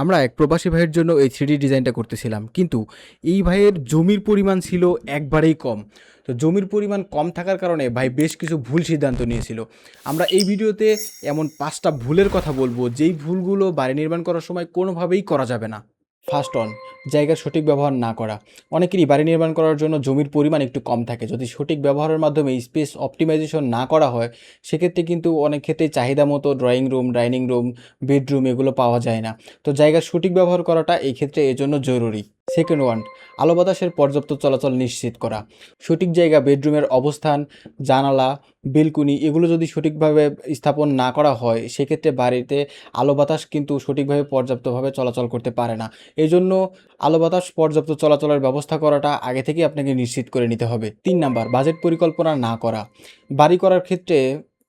আমরা এক প্রবাসী ভাইয়ের জন্য এই থ্রিডি ডিজাইনটা করতেছিলাম, কিন্তু এই ভাইয়ের জমির পরিমাণ ছিল একবারেই কম। তো জমির পরিমাণ কম থাকার কারণে ভাই বেশ কিছু ভুল সিদ্ধান্ত নিয়েছিল। আমরা এই ভিডিওতে এমন 5টা ভুলের কথা বলবো, যেই ভুলগুলো বাড়ি নির্মাণ করার সময় কোনোভাবেই করা যাবে না। ফার্স্ট অন, জায়গার সঠিক ব্যবহার না করা। অনেকেরই বাড়ি নির্মাণ করার জন্য জমির পরিমাণ একটু কম থাকে, যদি সঠিক ব্যবহারের মাধ্যমে স্পেস অপটিমাইজেশন না করা হয়, সেক্ষেত্রে কিন্তু অনেক ক্ষেত্রেই চাহিদা মতো drawing room, dining room, bedroom এগুলো পাওয়া যায় না। তো জায়গার সঠিক ব্যবহার করাটা এই ক্ষেত্রে এজন্য জরুরি। সেকেন্ড ওয়ান, আলো বাতাসের পর্যাপ্ত চলাচল নিশ্চিত করা। সঠিক জায়গা, বেডরুমের অবস্থান, জানালা, বেলকুনি এগুলো যদি সঠিকভাবে স্থাপন না করা হয়, সেক্ষেত্রে বাড়িতে আলো বাতাস কিন্তু সঠিকভাবে পর্যাপ্তভাবে চলাচল করতে পারে না। এই জন্য আলো বাতাস পর্যাপ্ত চলাচলের ব্যবস্থা করাটা আগে থেকেই আপনাকে নিশ্চিত করে নিতে হবে। 3 নাম্বার, বাজেট পরিকল্পনা না করা। বাড়ি করার ক্ষেত্রে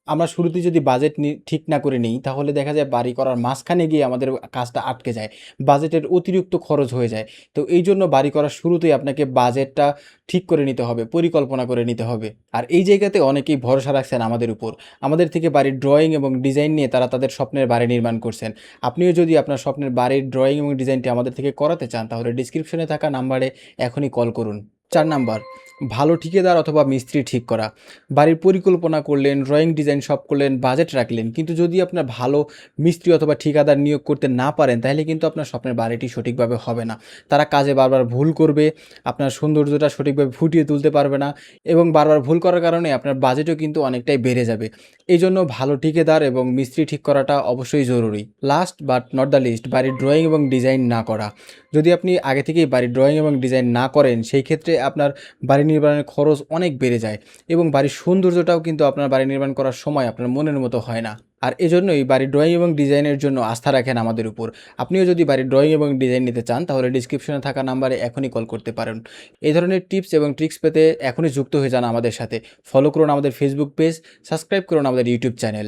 আমরা শুরুতেই যদি বাজেট ঠিক না করে নিই, তাহলে দেখা যায় বাড়ি করার মাঝখানে গিয়ে আমাদের কাজটা আটকে যায়, বাজেটের অতিরিক্ত খরচ হয়ে যায়। তো এই জন্য বাড়ি করার শুরুতেই আপনাকে বাজেটটা ঠিক করে নিতে হবে, পরিকল্পনা করে নিতে হবে। আর এই জায়গাতে অনেকেই ভরসা রাখছেন আমাদের উপর, আমাদের থেকে বাড়ির ড্রয়িং এবং ডিজাইন নিয়ে তারা তাদের স্বপ্নের বাড়ি নির্মাণ করছেন। আপনিও যদি আপনার স্বপ্নের বাড়ির ড্রয়িং এবং ডিজাইনটি আমাদের থেকে করাতে চান, তাহলে ডিসক্রিপশনে থাকা নাম্বারে এখনই কল করুন। 4 নাম্বার, ভালো ঠিকাদার অথবা মিস্ত্রি ঠিক করা। বাড়ির পরিকল্পনা করলেন, ড্রয়িং ডিজাইন সব করলেন, বাজেট রাখলেন, কিন্তু যদি আপনার ভালো মিস্ত্রি অথবা ঠিকাদার নিয়োগ করতে না পারেন, তাহলে কিন্তু আপনার স্বপ্নের বাড়িটি সঠিকভাবে হবে না। তারা কাজে বারবার ভুল করবে, আপনার সৌন্দর্যটা সঠিকভাবে ফুটিয়ে তুলতে পারবে না, এবং বারবার ভুল করার কারণে আপনার বাজেটও কিন্তু অনেকটাই বেড়ে যাবে। এই জন্য ভালো ঠিকাদার এবং মিস্ত্রি ঠিক করাটা অবশ্যই জরুরি। Last but not the least, বাড়ির ড্রয়িং এবং ডিজাইন না করা। যদি আপনি আগে থেকেই বাড়ির ড্রয়িং এবং ডিজাইন না করেন, সেই ক্ষেত্রে আপনার বাড়ি নির্মাণের খরচ অনেক বেড়ে যায়, এবং বাড়ির সৌন্দর্যটাও কিন্তু আপনার বাড়ি নির্মাণ করার সময় আপনার মনের মতো হয় না। আর এজন্যই বাড়ির ড্রয়িং এবং ডিজাইনের জন্য আস্থা রাখেন আমাদের উপর। আপনিও যদি বাড়ির ড্রয়িং এবং ডিজাইন নিতে চান, তাহলে ডিসক্রিপশনে থাকা নাম্বারে এখনই কল করতে পারেন। এই ধরনের টিপস এবং ট্রিক্স পেতে এখনই যুক্ত হয়ে যান আমাদের সাথে। ফলো করুন আমাদের ফেসবুক পেজ, সাবস্ক্রাইব করুন আমাদের ইউটিউব চ্যানেল।